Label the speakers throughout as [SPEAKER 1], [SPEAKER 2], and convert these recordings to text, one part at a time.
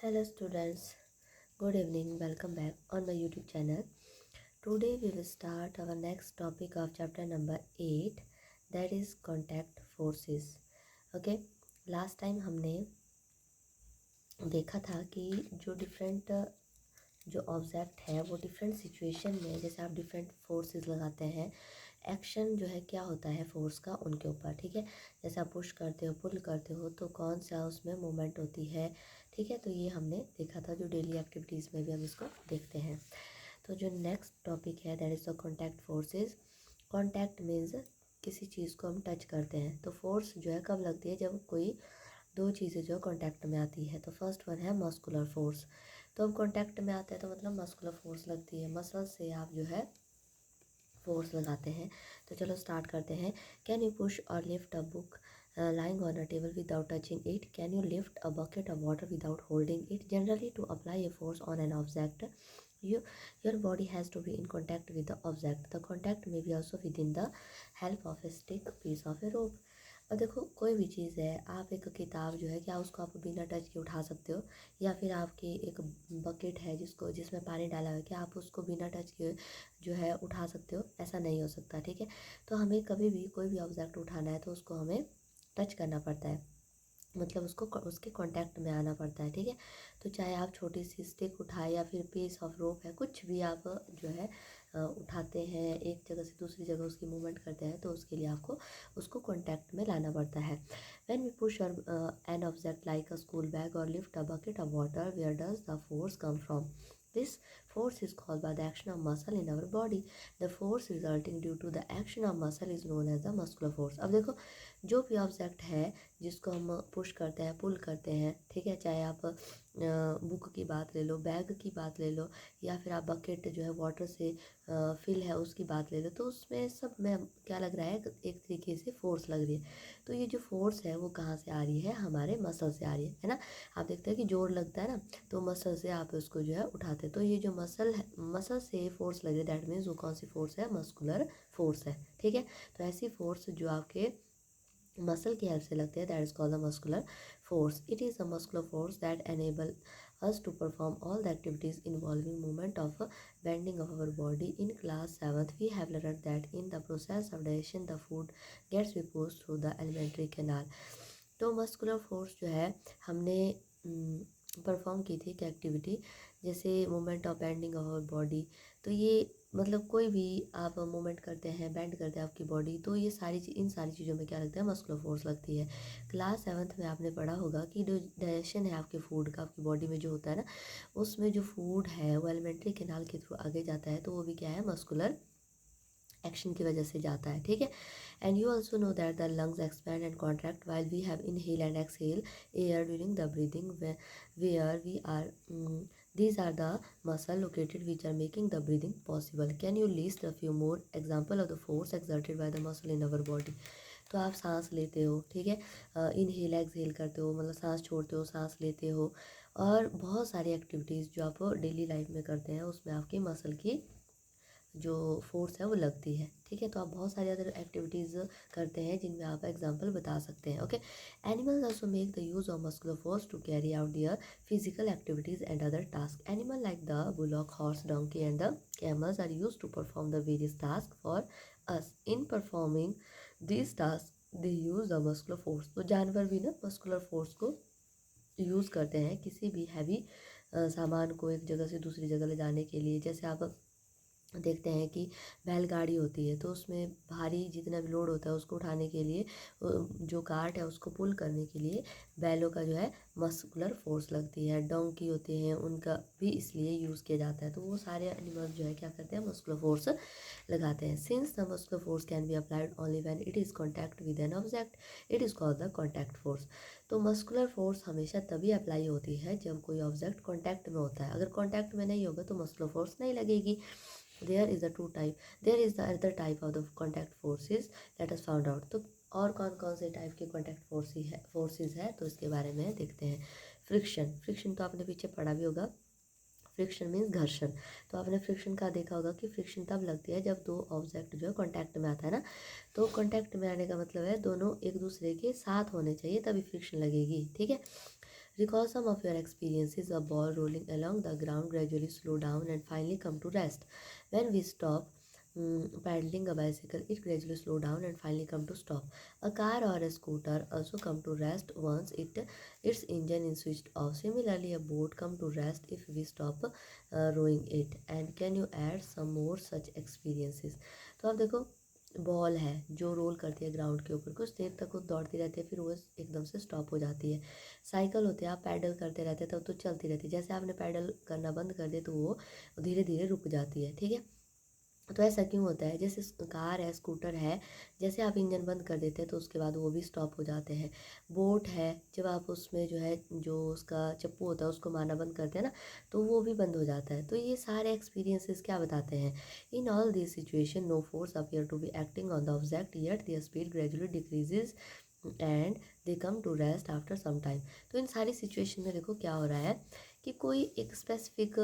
[SPEAKER 1] Hello students, good evening, welcome back on my YouTube channel. Today we will start our next topic of chapter number 8, that is contact forces. Okay, last time हमने देखा था कि जो object है वो different situation में, जैसे आप डिफरेंट फोर्सेस लगाते हैं, एक्शन जो है क्या होता है फोर्स का उनके ऊपर, ठीक है। जैसे आप पुश करते हो, पुल करते हो, तो कौन सा उसमें मूवमेंट होती है, ठीक है। तो ये हमने देखा था, जो डेली एक्टिविटीज़ में भी हम इसको देखते हैं। तो जो नेक्स्ट टॉपिक है that is the contact forces. Contact means किसी चीज़ को हम टच करते हैं। तो फोर्स जो है कब लगती है, जब कोई दो चीज़ें जो कांटेक्ट में आती है। तो फर्स्ट वन है मस्कुलर फोर्स। तो अब कांटेक्ट में आता है तो मतलब मस्कुलर फोर्स लगती है, मसल से आप जो है फोर्स लगाते हैं। तो चलो स्टार्ट करते हैं। कैन यू पुश और lift a book lying on a table without touching it? Can you lift a bucket of water without holding it? Generally, to apply a force on an object, you, your body has to be in contact with the object. The contact may be also within the help of a stick, piece of a rope. और देखो, कोई भी चीज़ है, आप एक किताब जो है क्या उसको आप बिना टच के उठा सकते हो, या फिर आपकी एक बकेट है जिसमें पानी डाला हुआ है, क्या आप उसको बिना टच के जो है उठा सकते हो? ऐसा नहीं हो सकता, ठीक है। तो हमें कभी भी कोई भी ऑब्जेक्ट उठाना है तो उसको हमें टच करना पड़ता है, मतलब उसको उसके कांटेक्ट में आना पड़ता है, ठीक है। तो चाहे आप छोटी सी स्टिक उठाए या फिर पीस ऑफ रोप है, कुछ भी आप जो है उठाते हैं, एक जगह से दूसरी जगह उसकी मूवमेंट करते हैं, तो उसके लिए आपको उसको कांटेक्ट में लाना पड़ता है। When we push an object like a school bag और lift a bucket of water, where does the force come from? This force is caused by the action of muscle in our body. The force resulting due to the action of muscle is known as the muscular force. अब देखो, जो भी object है जिसको हम push करते हैं, पुल करते हैं, ठीक है, चाहे आप बुक की बात ले लो, बैग की बात ले लो, या फिर आप बकेट जो है वाटर से फिल है उसकी बात ले लो, तो उसमें सब में क्या लग रहा है, एक तरीके से फोर्स लग रही है। तो ये जो फोर्स है वो कहाँ से आ रही है? हमारे मसल से आ रही है ना। आप देखते हैं कि जोर लगता है ना, तो मसल से आप उसको जो है उठाते हैं। तो ये जो मसल है, मसल से फोर्स लग रही है, दैट मीन्स वो कौन सी फोर्स है? मस्कुलर फोर्स है, ठीक है। तो ऐसी फोर्स जो आपके मसल की हेल्प से लगते हैं, that is called the muscular force. It is the muscular force that enable us to perform all the activities involving movement of bending of our body. In class 7th we have learned that in the process of digestion the food gets reposed through the alimentary canal. तो muscular force जो है हमने perform की थी एक activity, जैसे movement of bending of our body. तो ये मतलब कोई भी आप मूवमेंट करते हैं, बेंड करते हैं आपकी बॉडी, तो ये इन सारी चीज़ों में क्या लगता है? मस्कुलर फोर्स लगती है। क्लास 7th में आपने पढ़ा होगा कि जो डाइजेशन है आपके फूड का, आपकी बॉडी में जो होता है ना, उसमें जो फूड है वो एलिमेंट्री कैनाल के थ्रू आगे जाता है, तो वो भी क्या है? मस्कुलर एक्शन की वजह से जाता है, ठीक है। And you also know that the lungs expand and contract while we have inhale and exhale air during the breathing, where we are these are the muscle located which are making the breathing possible. Can you list a few more example of the force exerted by the muscle in our body? तो आप सांस लेते हो, ठीक है, inhale exhale करते हो, मतलब सांस छोड़ते हो, सांस लेते हो, और बहुत सारी एक्टिविटीज़ जो आप डेली लाइफ में करते हैं उसमें आपकी मसल की जो फोर्स है वो लगती है, ठीक है। तो आप बहुत सारी अदर एक्टिविटीज़ करते हैं जिनमें आप एग्जांपल बता सकते हैं, okay. Animals also make the use of muscular force to carry out their physical activities and other task. Animal like the bullock, horse, donkey and the camels are use to perform the various task for us. In performing this task they use the muscular force. तो जानवर भी ना muscular force को use करते हैं किसी भी heavy सामान को एक जगह से दूसरी जगह ले जाने के लिए। जैसे आप देखते हैं कि बैलगाड़ी होती है, तो उसमें भारी जितना भी लोड होता है उसको उठाने के लिए, जो कार्ट है उसको पुल करने के लिए बैलों का जो है मस्कुलर फोर्स लगती है। डोंकी होते हैं, उनका भी इसलिए यूज़ किया जाता है। तो वो सारे एनिमल्स जो है क्या करते हैं? मस्कुलर फोर्स लगाते हैं. Since the muscular force can be applied only when it is contact with an object, it is called the contact force. तो मस्कुलर फोर्स हमेशा तभी अप्लाई होती है जब कोई ऑब्जेक्ट कॉन्टैक्ट में होता है. अगर कॉन्टैक्ट में नहीं होगा तो मस्कुलर फोर्स नहीं लगेगी. There is the other type of the contact forces. Let us found out. तो और कौन कौन से टाइप के कॉन्टैक्ट फोर्सेस है तो इसके बारे में देखते हैं. फ्रिक्शन तो आपने पीछे पढ़ा भी होगा. फ्रिक्शन मीन्स घर्षण. तो आपने फ्रिक्शन का देखा होगा कि फ्रिक्शन तब लगती है जब दो ऑब्जेक्ट जो है कॉन्टैक्ट में आता है ना. तो कॉन्टैक्ट में आने का मतलब है दोनों एक दूसरे के साथ होने चाहिए तभी फ्रिक्शन लगेगी, ठीक है. Recall some of your experiences. A ball rolling along the ground gradually slow down and finally come to rest. When we stop paddling a bicycle, it gradually slow down and finally come to stop. A car or a scooter also come to rest once its engine is switched off. Similarly, a boat come to rest if we stop rowing it. And can you add some more such experiences? तो आप देखो, ball है जो role करती है ground के ऊपर, कुछ देर तक वो दौड़ती रहती है, फिर वो एकदम से स्टॉप हो जाती है। साइकिल होती है, आप पैडल करते रहते हैं तब तो चलती रहती है, जैसे आपने पैडल करना बंद कर दिया तो वो धीरे धीरे रुक जाती है। ठीक है, तो ऐसा क्यों होता है? जैसे कार है, स्कूटर है, जैसे आप इंजन बंद कर देते हैं तो उसके बाद वो भी स्टॉप हो जाते हैं। बोट है, जब आप उसमें जो है जो उसका चप्पू होता है उसको मारना बंद करते हैं ना, तो वो भी बंद हो जाता है। तो ये सारे एक्सपीरियंसेस क्या बताते हैं? In all this situation no force appear to be acting on the object yet their speed gradually decreases and they come to rest after some time. तो इन सारी सिचुएशन में देखो क्या हो रहा है कि कोई एक स्पेसिफिक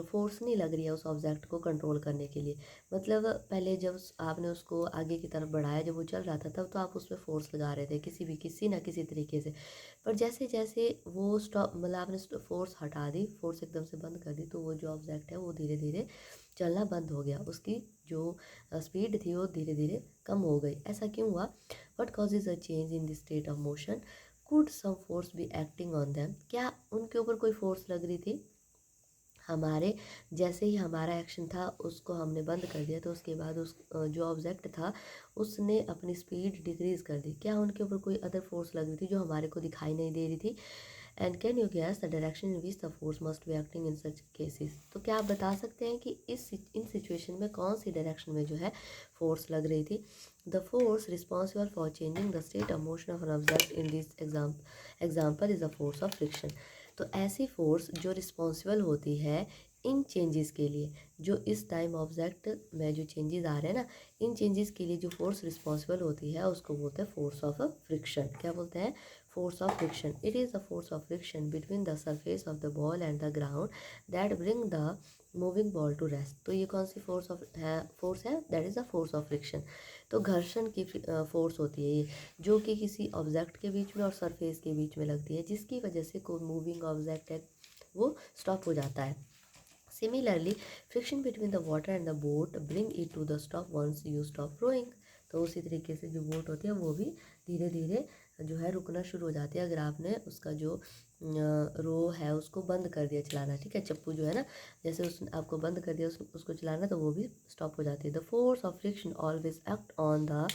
[SPEAKER 1] फोर्स नहीं लग रही है उस ऑब्जेक्ट को कंट्रोल करने के लिए। मतलब पहले जब आपने उसको आगे की तरफ बढ़ाया, जब वो चल रहा था तब तो आप उसमें फोर्स लगा रहे थे किसी ना किसी तरीके से। पर जैसे जैसे वो स्टॉप, मतलब आपने फोर्स हटा दी, फोर्स एकदम से बंद कर दी, तो वो जो ऑब्जेक्ट है वो धीरे धीरे चलना बंद हो गया, उसकी जो स्पीड थी वो धीरे धीरे कम हो गई। ऐसा क्यों हुआ? What causes a change in the state of motion? Could some force be acting on them? क्या उनके ऊपर कोई फोर्स लग रही थी? हमारे जैसे ही हमारा एक्शन था उसको हमने बंद कर दिया, तो उसके बाद उस जो ऑब्जेक्ट था उसने अपनी स्पीड डिक्रीज़ कर दी। क्या उनके ऊपर कोई अदर फोर्स लग रही थी जो हमारे को दिखाई नहीं दे रही थी? And can you gas the direction in which the force must be acting in such cases? तो क्या आप बता सकते हैं कि इन सिचुएशन में कौन सी डायरेक्शन में जो है फोर्स लग रही थी? The force responsible for changing the state of motion of an object in this example is the force of friction. तो ऐसी फोर्स जो रिस्पॉन्सिबल होती है इन चेंजेस के लिए, जो इस टाइम ऑब्जेक्ट में जो चेंजेस आ रहे हैं ना, इन चेंजेस के लिए जो फोर्स रिस्पॉन्सिबल होती है उसको बोलते हैं फोर्स ऑफ फ्रिक्शन। क्या बोलते हैं? Force of friction. It is the force of friction between the surface of the ball and the ground that bring the moving ball to rest. तो ये कौन सी फोर्स है? That is the force of friction. तो घर्षण की force होती है ये, जो कि किसी ऑब्जेक्ट के बीच में और सरफेस के बीच में लगती है, जिसकी वजह से कोई मूविंग ऑब्जेक्ट है वो स्टॉप हो जाता है। Similarly friction between the water and the boat bring it to the stop once you stop rowing. तो उसी तरीके से जो बोट होती है वो भी धीरे धीरे जो है रुकना शुरू हो जाती है अगर आपने उसका जो रो है उसको बंद कर दिया चलाना। ठीक है, चप्पू जो है ना, जैसे उसने आपको बंद कर दिया उसको चलाना, तो वो भी स्टॉप हो जाती है। The force of friction always act on the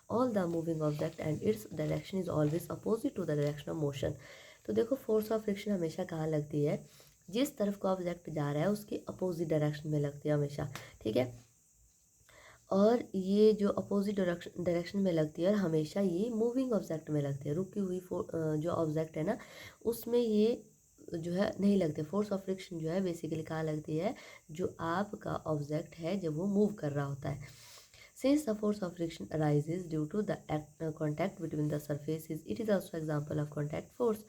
[SPEAKER 1] all the moving object and its direction is always opposite to the direction of motion. तो देखो, फोर्स ऑफ फ्रिक्शन हमेशा कहाँ लगती है? जिस तरफ का ऑब्जेक्ट जा रहा है उसके अपोजिट डायरेक्शन में लगती है हमेशा। ठीक है, और ये जो अपोजिट डायरेक्शन में लगती है और हमेशा ये मूविंग ऑब्जेक्ट में लगती है। रुकी हुई जो ऑब्जेक्ट है ना उसमें ये जो है नहीं लगते। फोर्स ऑफ फ्रिक्शन जो है बेसिकली कहाँ लगती है? जो आपका ऑब्जेक्ट है जब वो मूव कर रहा होता है। Since the force of friction arises due to the contact between the surfaces, it is also example of contact force.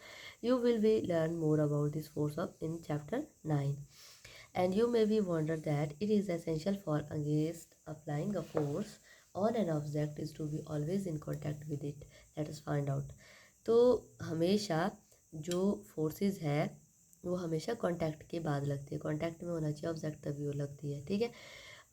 [SPEAKER 1] You will be learn more about this force in chapter 9. And you may be wonder that it is essential for against applying a force on an object is to be always in contact with it. Let us find out. तो हमेशा जो forces है वो हमेशा contact के बाद लगती है। कांटेक्ट में होना चाहिए ऑब्जेक्ट तभी वो लगती है। ठीक है,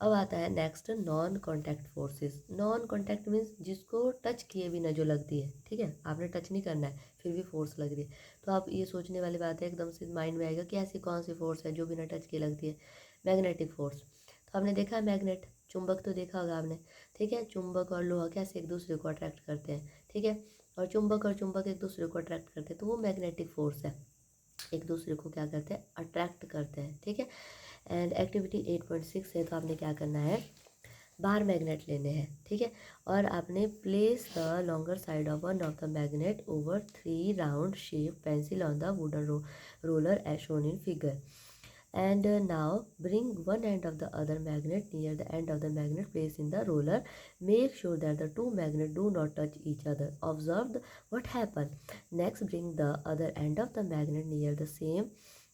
[SPEAKER 1] अब आता है next non contact forces. Non contact means जिसको टच किए बिना जो लगती है। ठीक है, आपने टच नहीं करना है फिर भी फोर्स लग रही है। तो आप ये सोचने वाली बात है, एकदम से माइंड में आएगा कि ऐसी कौन सी फोर्स है जो बिना टच किए लगती है? Magnetic force. तो आपने देखा है मैग्नेट, चुंबक तो देखा होगा आपने। ठीक है, चुंबक और लोहा कैसे एक दूसरे को अट्रैक्ट करते हैं। ठीक है, और चुंबक एक दूसरे को अट्रैक्ट करते हैं, तो वो मैग्नेटिक फोर्स है, एक दूसरे को क्या करते हैं? अट्रैक्ट करते हैं। ठीक है, एंड एक्टिविटी 8.6 है, तो आपने क्या करना है? बार मैग्नेट लेने हैं। ठीक है, और आपने place the longer side of one of the magnet over 3 round shape pencil on the wooden roller as shown in figure. And now bring one end of the other magnet near the end of the magnet placed in the roller. Make sure that the two magnets do not touch each other. Observe what happened. Next, bring the other end of the magnet near the same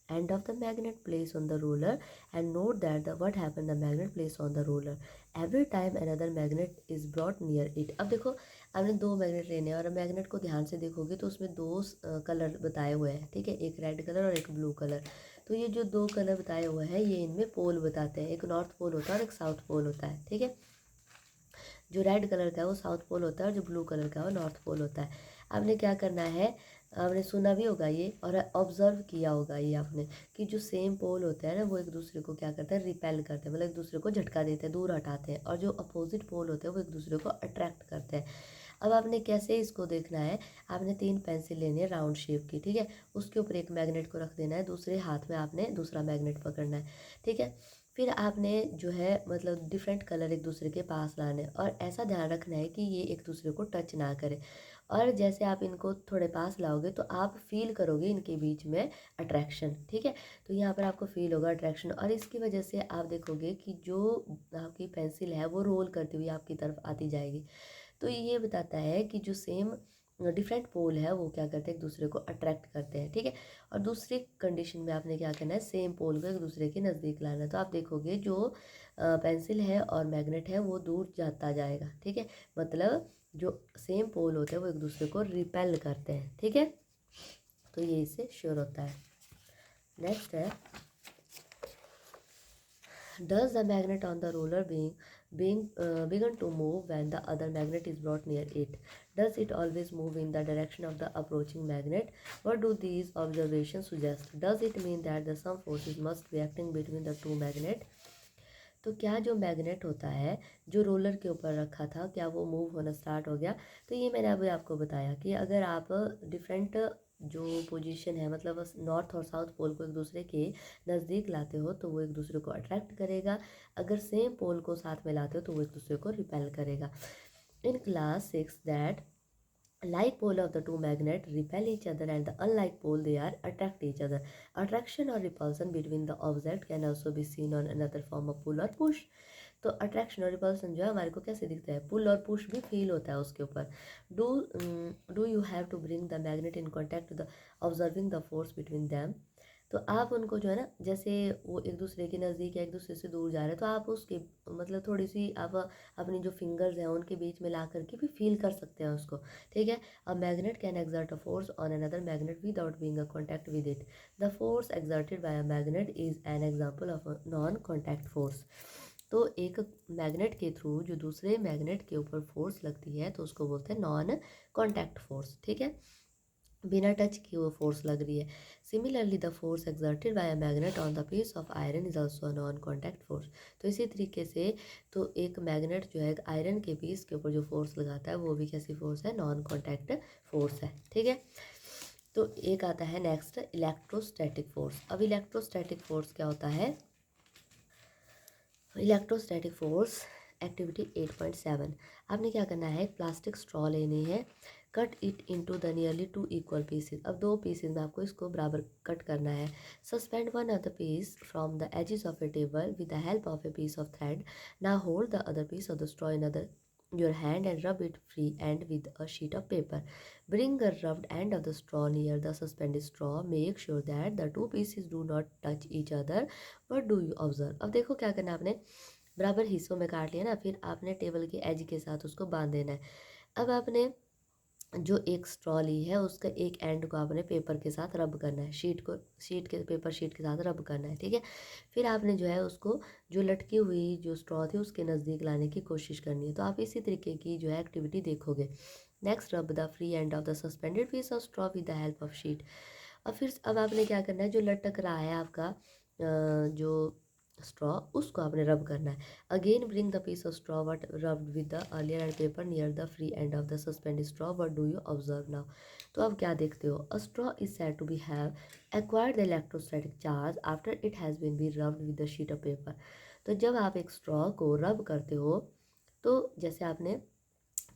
[SPEAKER 1] end of the magnet placed on the roller and note that what happened the magnet placed on the roller every time another magnet is brought near it. अब देखो, आपने 2 magnet लेने हैं और magnet को ध्यान से देखोगे तो उसमें 2 कलर बताए हुए हैं, ठीक है, एक रेड कलर और एक ब्लू कलर। तो ये जो 2 कलर बताए हुए हैं ये इनमें पोल बताते हैं, एक नॉर्थ पोल होता है और एक साउथ पोल होता है, ठीक है। जो रेड कलर का है वो साउथ पोल होता है और जो ब्लू कलर का है वो नॉर्थ पोल होता है। आपने क्या करना है, आपने सुना भी होगा ये और ऑब्जर्व किया होगा ये आपने, कि जो सेम पोल होते हैं ना वो एक दूसरे को क्या करते हैं, रिपेल करते हैं, मतलब एक दूसरे को झटका देते हैं, दूर हटाते हैं, और जो अपोजिट पोल होते हैं वो एक दूसरे को अट्रैक्ट करते हैं। अब आपने कैसे इसको देखना है, आपने 3 पेंसिल लेनी है राउंड शेप की, ठीक है, उसके ऊपर एक मैग्नेट को रख देना है, दूसरे हाथ में आपने दूसरा मैग्नेट पकड़ना है, ठीक है। फिर आपने जो है मतलब डिफरेंट कलर एक दूसरे के पास लाने और ऐसा ध्यान रखना है कि ये एक दूसरे को टच ना करे। और जैसे आप इनको थोड़े पास लाओगे तो आप फील करोगे इनके बीच में अट्रैक्शन, ठीक है। तो यहाँ पर आपको फील होगा अट्रैक्शन और इसकी वजह से आप देखोगे कि जो आपकी पेंसिल है वो रोल करती हुई आपकी तरफ आती जाएगी। तो ये बताता है कि जो सेम डिफरेंट पोल है वो क्या करते हैं, एक दूसरे को अट्रैक्ट करते हैं, ठीक है। और दूसरी कंडीशन में आपने क्या करना है, सेम पोल को एक दूसरे के नज़दीक लाना है। तो आप देखोगे जो पेंसिल है और मैग्नेट है वो दूर जाता जाएगा, ठीक है, मतलब जो सेम पोल होते हैं वो एक दूसरे को रिपेल करते हैं, ठीक है। तो ये इससे श्योर होता है। नेक्स्ट है, does the magnet on the roller begun to move when the other magnet is brought near it? Does it always move in the direction of the approaching magnet? What do these observations suggest? Does it mean that the some forces must be acting between the two magnets? तो क्या जो magnet होता है जो roller के ऊपर रखा था क्या वो मूव होना स्टार्ट हो गया? तो ये मैंने अभी आपको बताया कि अगर आप डिफरेंट जो पोजीशन है मतलब नॉर्थ और साउथ पोल को एक दूसरे के नज़दीक लाते हो तो वो एक दूसरे को अट्रैक्ट करेगा, अगर सेम पोल को साथ में लाते हो तो वो एक दूसरे को रिपेल करेगा। In class 6 that like pole of the two magnet repel each other and the unlike pole they are attract each other. Attraction or repulsion between the object can also be seen on another form of pull or push. तो attraction और repulsion जो है हमारे को कैसे दिखता है, पुल और पुश भी फील होता है उसके ऊपर। Do you have to bring the magnet in contact the observing the force between them. तो आप उनको जो है ना, जैसे वो एक दूसरे के नज़दीक या एक दूसरे से दूर जा रहे हैं तो आप उसके मतलब थोड़ी सी आप अपनी जो फिंगर्स हैं उनके बीच में ला करके भी फील कर सकते हैं उसको, ठीक है। A magnet can exert a force on another magnet without being a contact with it. The force exerted by a magnet is an example of a non contact force. तो एक मैग्नेट के through जो दूसरे magnet के ऊपर force लगती है तो उसको बोलते हैं नॉन कॉन्टैक्ट फोर्स, ठीक है, बिना टच किए वो फोर्स लग रही है। Similarly the force exerted by a magnet on the piece of iron is also a non contact force. तो इसी तरीके से तो एक मैग्नेट जो है आयरन के पीस के ऊपर जो फोर्स लगाता है वो भी कैसी फोर्स है, नॉन कॉन्टैक्ट फोर्स है, ठीक है। तो एक आता है नेक्स्ट इलेक्ट्रोस्टैटिक फोर्स। अब इलेक्ट्रोस्टैटिक फोर्स क्या होता है, इलेक्ट्रोस्टैटिक फोर्स एक्टिविटी 8.7। आपने क्या करना है, एक प्लास्टिक स्ट्रॉ लेनी है, cut it into the nearly 2 equal pieces. अब 2 पीसेज में आपको इसको बराबर कट करना है। Suspend one other piece from the edges of a table with the help of a piece of thread. Now hold the other piece of the straw in other your hand and rub it free end with a sheet of paper. Bring the rubbed end of the straw near the suspended straw. Make sure that the two pieces do not touch each other. What do you observe? अब देखो क्या करना है, आपने बराबर हिस्सों में काट लिया ना, फिर आपने टेबल के एज के साथ उसको बांध देना है। अब आपने जो एक स्ट्रॉ ली है उसका एक एंड को आपने पेपर के साथ रब करना है, पेपर शीट के साथ रब करना है, ठीक है। फिर आपने जो है उसको जो लटकी हुई जो स्ट्रॉ थी उसके नज़दीक लाने की कोशिश करनी है। तो आप इसी तरीके की जो है एक्टिविटी देखोगे। Next, rub the free end of the suspended piece of straw with the help of sheet. और फिर अब आपने क्या करना है, जो लटक रहा है आपका जो स्ट्रॉ उसको आपने रब करना है। Again bring the piece of straw what rubbed with the earlier end paper near the free end of the suspended straw. What do you observe now. तो अब क्या देखते हो, a straw is said to be have acquired the electrostatic charge after it has been be rubbed with the sheet of paper. तो जब आप एक straw को रब करते हो तो जैसे आपने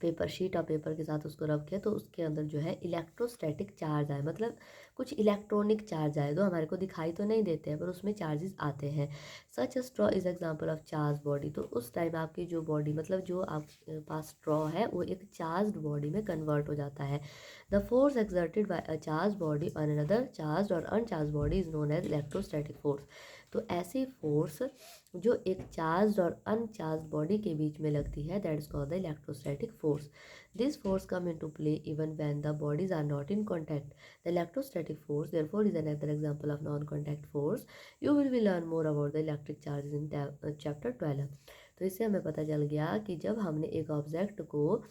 [SPEAKER 1] पेपर शीट और पेपर के साथ उसको रब किया तो उसके अंदर जो है इलेक्ट्रोस्टैटिक चार्ज आए, मतलब कुछ इलेक्ट्रॉनिक चार्ज आए, तो हमारे को दिखाई तो नहीं देते हैं पर उसमें चार्जेस आते हैं। Such straw is example of charge body. तो उस टाइम आपकी जो बॉडी मतलब जो आपके पास स्ट्रॉ है वो एक चार्ज बॉडी में कन्वर्ट हो जाता है। The force exerted by a charge body on another charge और uncharge body is known as electrostatic force. तो ऐसी फोर्स जो एक चार्ज और अनचार्ज बॉडी के बीच में लगती है, that is called the electrostatic force. This force come into play even when the bodies are not in contact. The electrostatic force therefore is another example of non contact force. You will be learn more about the electric charges in chapter 12। तो इससे हमें पता चल गया कि जब हमने एक ऑब्जेक्ट को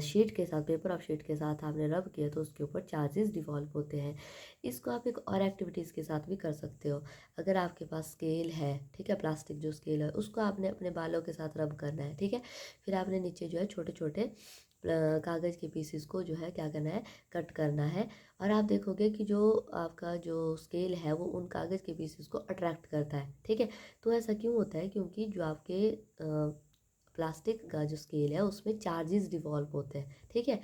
[SPEAKER 1] शीट के साथ, पेपर ऑफ शीट के साथ आपने रब किया तो उसके ऊपर चार्जेस डिवॉल्व होते हैं। इसको आप एक और एक्टिविटीज़ के साथ भी कर सकते हो। अगर आपके पास स्केल है, ठीक है, प्लास्टिक जो स्केल है उसको आपने अपने बालों के साथ रब करना है, ठीक है। फिर आपने नीचे जो है छोटे छोटे कागज़ के पीसीस को जो है क्या करना है, कट करना है। और आप देखोगे कि जो आपका जो स्केल है वो उन कागज़ के पीसीस को अट्रैक्ट करता है, ठीक है। तो ऐसा क्यों होता है? क्योंकि जो आपके प्लास्टिक का जो स्केल है उसमें चार्जेस डिवॉल्व होते हैं, ठीक है।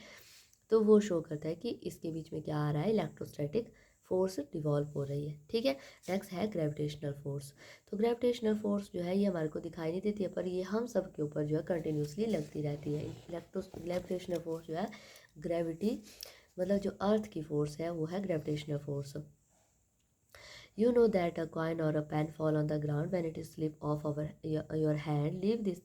[SPEAKER 1] तो वो शो करता है कि इसके बीच में क्या आ रहा है, इलेक्ट्रोस्टैटिक फोर्स डिवॉल्व हो रही है, ठीक है। नेक्स्ट है ग्रेविटेशनल फोर्स। तो ग्रेविटेशनल फोर्स जो है ये हमारे को दिखाई नहीं देती है, पर ये हम सब के ऊपर जो है कंटिन्यूसली लगती रहती है। ग्रेविटेशनल फोर्स जो है, ग्रेविटी मतलब जो अर्थ की फोर्स है वो है gravitational force. You know that a coin or a pen fall on the ground when it is slip off your hand. Leave this,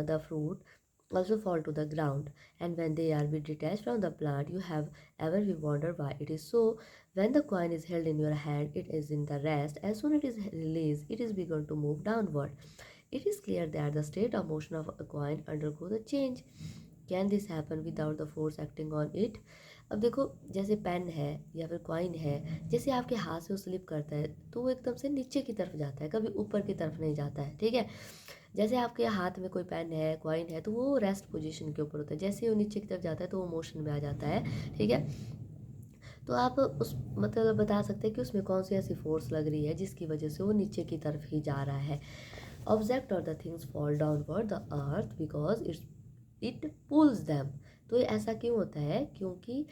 [SPEAKER 1] the fruit also fall to the ground. And when they are be detached from the plant, you have ever be wondered why it is so. When the coin is held in your hand, it is in the rest. As soon as it is released, it is begun to move downward. It is clear that the state of motion of a coin undergoes a change. Can this happen without the force acting on it? अब देखो, जैसे pen है या फिर coin है, जैसे आपके हाथ से वो स्लिप करता है तो वो एकदम से नीचे की तरफ जाता है, कभी ऊपर की तरफ नहीं जाता है, ठीक है। जैसे आपके हाथ में कोई पेन है, कॉइन है, तो वो रेस्ट पोजीशन के ऊपर होता है। जैसे ही वो नीचे की तरफ जाता है तो वो मोशन में आ जाता है, ठीक है। तो आप उस मतलब बता सकते हैं कि उसमें कौन सी ऐसी फोर्स लग रही है जिसकी वजह से वो नीचे की तरफ ही जा रहा है। ऑब्जेक्ट और the things fall downward the earth because it pools them. तो ये ऐसा क्यों होता है? क्योंकि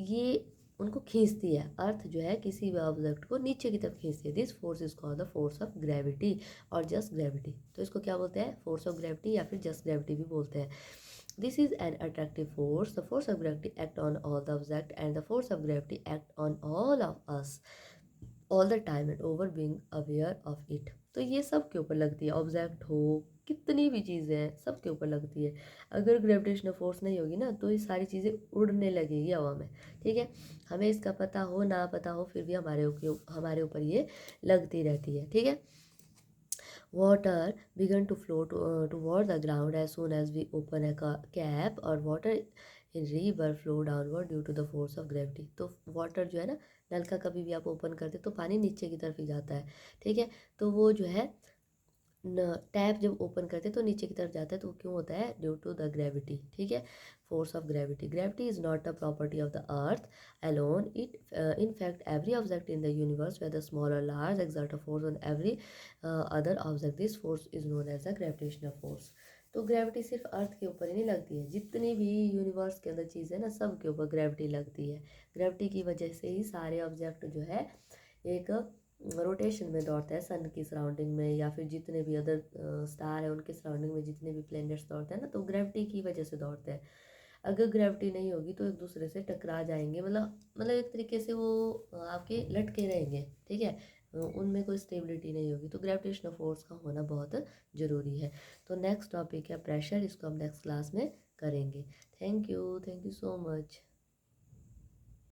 [SPEAKER 1] ये उनको खींचती है। अर्थ जो है किसी भी ऑब्जेक्ट को नीचे की तरफ खींचती है। This force is called the force of gravity और जस्ट ग्रेविटी। तो इसको क्या बोलते हैं? फोर्स ऑफ ग्रेविटी या फिर जस्ट ग्रेविटी भी बोलते हैं। This is an attractive force. The force of gravity act on all the object and the force of gravity act on all of us all the time and over being aware of it. तो ये सब के ऊपर लगती है, object हो, कितनी भी चीज़ें हैं, सब के ऊपर लगती है। अगर ग्रेविटेशनल फोर्स नहीं होगी ना तो ये सारी चीज़ें उड़ने लगेगी हवा में, ठीक है। हमें इसका पता हो ना पता हो फिर भी हमारे ऊपर ये लगती रहती है, ठीक है। Water began to flow toward the ground as soon as we open a cap, और water in river flow downward due to the force of gravity। तो water जो है ना, नल का कभी भी आप ओपन करते तो पानी नीचे की तरफ ही जाता है, ठीक है। तो वो जो है टैप जब ओपन करते तो नीचे की तरफ जाता है, तो क्यों होता है? ड्यू टू द ग्रेविटी, ठीक है, force of gravity. Gravity is not a property of the earth alone. It in fact every object in the universe, whether small or large, exert a force on every other object. This force is known as the gravitational force। तो gravity सिर्फ अर्थ के ऊपर ही नहीं लगती है, जितनी भी universe के अंदर चीज़ है ना, सब के ऊपर ग्रेविटी लगती है। ग्रेविटी की वजह से ही सारे ऑब्जेक्ट जो है एक रोटेशन में दौड़ता है सन की सराउंडिंग में, या फिर जितने भी अदर स्टार है उनके सराउंडिंग में जितने भी प्लैनेट्स दौड़ते हैं ना, तो ग्रेविटी की वजह से दौड़ते हैं। अगर ग्रेविटी नहीं होगी तो एक दूसरे से टकरा जाएंगे, मतलब एक तरीके से वो आपके लटके रहेंगे, ठीक है। उनमें कोई स्टेबिलिटी नहीं होगी, तो ग्रेविटेशनल फोर्स का होना बहुत ज़रूरी है। तो नेक्स्ट टॉपिक है प्रेशर, इसको हम नेक्स्ट क्लास में करेंगे। Thank you so much.